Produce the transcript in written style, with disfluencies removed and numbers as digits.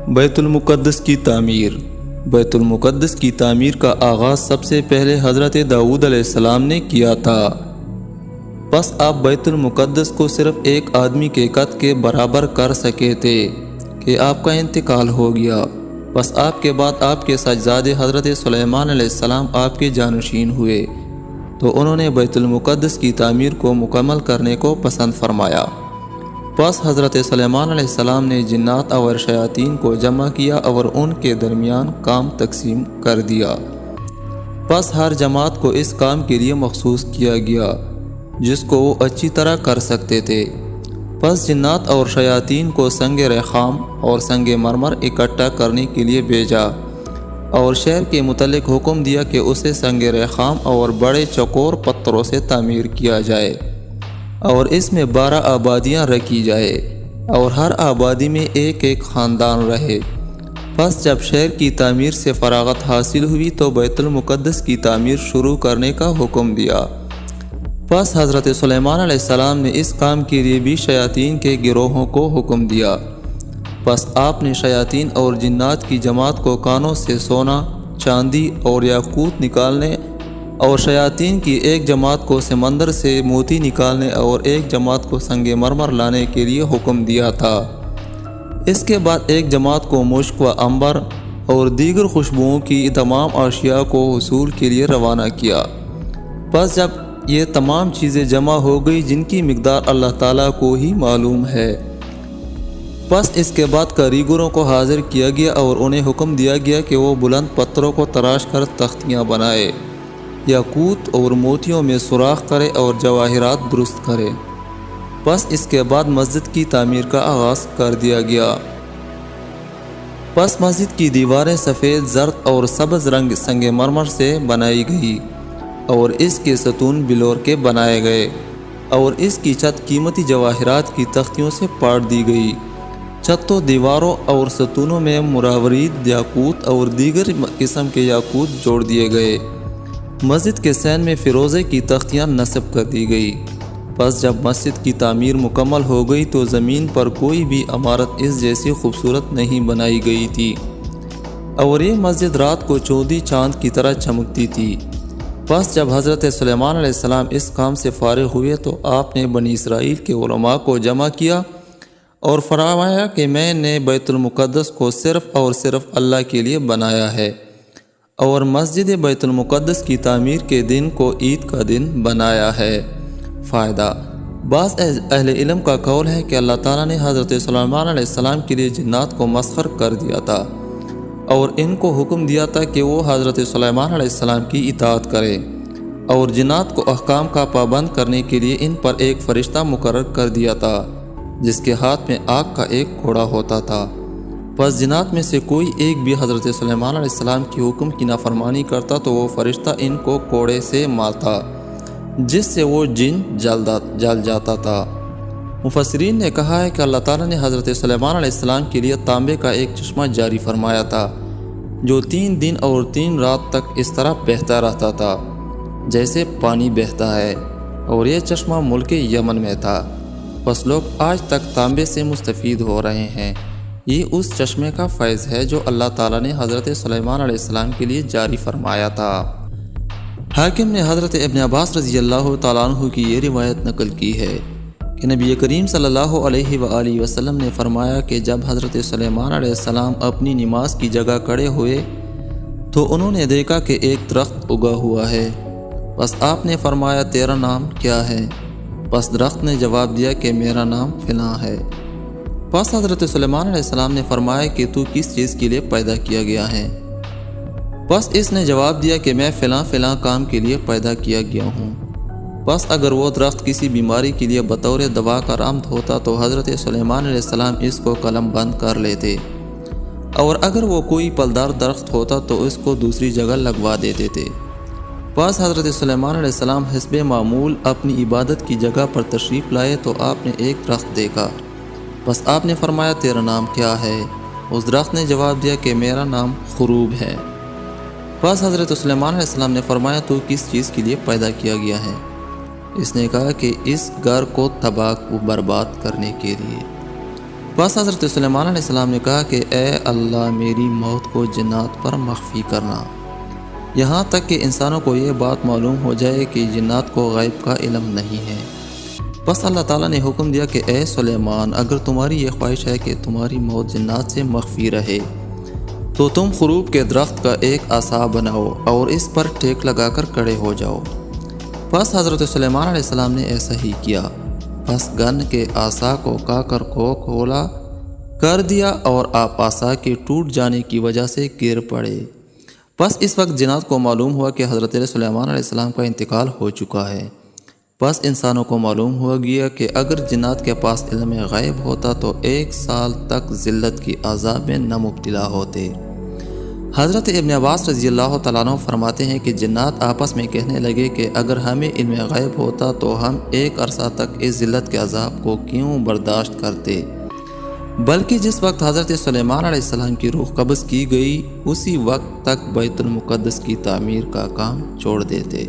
بیت المقدس کی تعمیر۔ بیت المقدس کی تعمیر کا آغاز سب سے پہلے حضرت داؤد علیہ السلام نے کیا تھا۔ پس آپ بیت المقدس کو صرف ایک آدمی کے قد کے برابر کر سکے تھے کہ آپ کا انتقال ہو گیا۔ پس آپ کے بعد آپ کے سجدادے حضرت سلیمان علیہ السلام آپ کے جانشین ہوئے، تو انہوں نے بیت المقدس کی تعمیر کو مکمل کرنے کو پسند فرمایا۔ پس حضرت سلیمان علیہ السلام نے جنات اور شیاطین کو جمع کیا اور ان کے درمیان کام تقسیم کر دیا۔ پس ہر جماعت کو اس کام کے لیے مخصوص کیا گیا جس کو وہ اچھی طرح کر سکتے تھے۔ پس جنات اور شیاطین کو سنگ رخام اور سنگ مرمر اکٹھا کرنے کے لیے بھیجا اور شہر کے متعلق حکم دیا کہ اسے سنگ رخام اور بڑے چوکور پتھروں سے تعمیر کیا جائے اور اس میں 12 آبادیاں رکھی جائے اور ہر آبادی میں ایک ایک خاندان رہے۔ پس جب شہر کی تعمیر سے فراغت حاصل ہوئی تو بیت المقدس کی تعمیر شروع کرنے کا حکم دیا۔ پس حضرت سلیمان علیہ السلام نے اس کام کے لیے بھی شیاطین کے گروہوں کو حکم دیا۔ پس آپ نے شیاطین اور جنات کی جماعت کو کانوں سے سونا، چاندی اور یاقوت نکالنے اور شیاطین کی ایک جماعت کو سمندر سے موتی نکالنے اور ایک جماعت کو سنگ مرمر لانے کے لیے حکم دیا تھا۔ اس کے بعد ایک جماعت کو مشک و عنبر اور دیگر خوشبوؤں کی تمام اشیاء کو حصول کے لیے روانہ کیا۔ پس جب یہ تمام چیزیں جمع ہو گئی جن کی مقدار اللہ تعالیٰ کو ہی معلوم ہے، پس اس کے بعد کاریگروں کو حاضر کیا گیا اور انہیں حکم دیا گیا کہ وہ بلند پتھروں کو تراش کر تختیاں بنائے، یاقوت اور موتیوں میں سوراخ کرے اور جواہرات درست کرے۔ پس اس کے بعد مسجد کی تعمیر کا آغاز کر دیا گیا۔ پس مسجد کی دیواریں سفید، زرد اور سبز رنگ سنگ مرمر سے بنائی گئی اور اس کے ستون بلور کے بنائے گئے اور اس کی چھت قیمتی جواہرات کی تختیوں سے پاٹ دی گئی۔ چھتوں، دیواروں اور ستونوں میں مروارید، یاقوت اور دیگر قسم کے یاقوت جوڑ دیے گئے۔ مسجد کے سین میں فیروزے کی تختیاں نصب کر دی گئی۔ پس جب مسجد کی تعمیر مکمل ہو گئی تو زمین پر کوئی بھی عمارت اس جیسی خوبصورت نہیں بنائی گئی تھی اور یہ مسجد رات کو چودی چاند کی طرح چمکتی تھی۔ پس جب حضرت سلیمان علیہ السلام اس کام سے فارغ ہوئے تو آپ نے بنی اسرائیل کے علماء کو جمع کیا اور فرمایا کہ میں نے بیت المقدس کو صرف اور صرف اللہ کے لیے بنایا ہے اور مسجد بیت المقدس کی تعمیر کے دن کو عید کا دن بنایا ہے۔ فائدہ: بعض اہل علم کا قول ہے کہ اللہ تعالیٰ نے حضرت سلیمان علیہ السلام کے لیے جنات کو مسخر کر دیا تھا اور ان کو حکم دیا تھا کہ وہ حضرت سلیمان علیہ السلام کی اطاعت کرے اور جنات کو احکام کا پابند کرنے کے لیے ان پر ایک فرشتہ مقرر کر دیا تھا جس کے ہاتھ میں آگ کا ایک گھوڑا ہوتا تھا۔ پس جنات میں سے کوئی ایک بھی حضرت سلیمان علیہ السلام کی حکم کی نافرمانی کرتا تو وہ فرشتہ ان کو کوڑے سے مارتا جس سے وہ جن جل جاتا تھا۔ مفسرین نے کہا ہے کہ اللہ تعالیٰ نے حضرت سلیمان علیہ السلام کے لیے تانبے کا ایک چشمہ جاری فرمایا تھا جو 3 دن اور 3 رات تک اس طرح بہتا رہتا تھا جیسے پانی بہتا ہے، اور یہ چشمہ ملک یمن میں تھا۔ پس لوگ آج تک تانبے سے مستفید ہو رہے ہیں۔ یہ اس چشمے کا فیض ہے جو اللہ تعالیٰ نے حضرت سلیمان علیہ السلام کے لیے جاری فرمایا تھا۔ حاکم نے حضرت ابن عباس رضی اللہ تعالیٰ عنہ کی یہ روایت نقل کی ہے کہ نبی کریم صلی اللہ علیہ وآلہ وسلم نے فرمایا کہ جب حضرت سلیمان علیہ السلام اپنی نماز کی جگہ کھڑے ہوئے تو انہوں نے دیکھا کہ ایک درخت اگا ہوا ہے۔ بس آپ نے فرمایا تیرا نام کیا ہے؟ پس درخت نے جواب دیا کہ میرا نام فلاں ہے۔ پس حضرت سلیمان علیہ السلام نے فرمایا کہ تو کس چیز کے لیے پیدا کیا گیا ہے؟ پس اس نے جواب دیا کہ میں فلاں فلاں کام کے لیے پیدا کیا گیا ہوں۔ پس اگر وہ درخت کسی بیماری کے لیے بطور دوا کارآمد ہوتا تو حضرت سلیمان علیہ السلام اس کو قلم بند کر لیتے، اور اگر وہ کوئی پھلدار درخت ہوتا تو اس کو دوسری جگہ لگوا دیتے تھے۔ پس حضرت سلیمان علیہ السلام حسب معمول اپنی عبادت کی جگہ پر تشریف لائے تو آپ نے ایک درخت دیکھا۔ بس آپ نے فرمایا تیرا نام کیا ہے؟ اس درخت نے جواب دیا کہ میرا نام خروب ہے۔ پس حضرت سلیمان علیہ السلام نے فرمایا تو کس چیز کے لیے پیدا کیا گیا ہے؟ اس نے کہا کہ اس گھر کو تباہ و برباد کرنے کے لیے۔ بس حضرت سلیمان علیہ السلام نے کہا کہ اے اللہ میری موت کو جنات پر مخفی کرنا، یہاں تک کہ انسانوں کو یہ بات معلوم ہو جائے کہ جنات کو غیب کا علم نہیں ہے۔ بس اللہ تعالیٰ نے حکم دیا کہ اے سلیمان، اگر تمہاری یہ خواہش ہے کہ تمہاری موت جنات سے مخفی رہے تو تم خروب کے درخت کا ایک عصا بناؤ اور اس پر ٹیک لگا کر کھڑے ہو جاؤ۔ بس حضرت سلیمان علیہ السلام نے ایسا ہی کیا۔ بس گن کے عصا کو کاکر کو کھولا کر دیا اور آپ عصا کے ٹوٹ جانے کی وجہ سے گر پڑے۔ بس اس وقت جنات کو معلوم ہوا کہ حضرت سلیمان علیہ السلام کا انتقال ہو چکا ہے۔ بس انسانوں کو معلوم ہو گیا کہ اگر جنات کے پاس علم غیب ہوتا تو 1 سال تک ذلت کی عذاب میں نہ مبتلا ہوتے۔ حضرت ابن عباس رضی اللہ تعالیٰ عنہ فرماتے ہیں کہ جنات آپس میں کہنے لگے کہ اگر ہمیں علم غیب ہوتا تو ہم ایک عرصہ تک اس ذلت کے عذاب کو کیوں برداشت کرتے، بلکہ جس وقت حضرت سلیمان علیہ السلام کی روح قبض کی گئی اسی وقت تک بیت المقدس کی تعمیر کا کام چھوڑ دیتے۔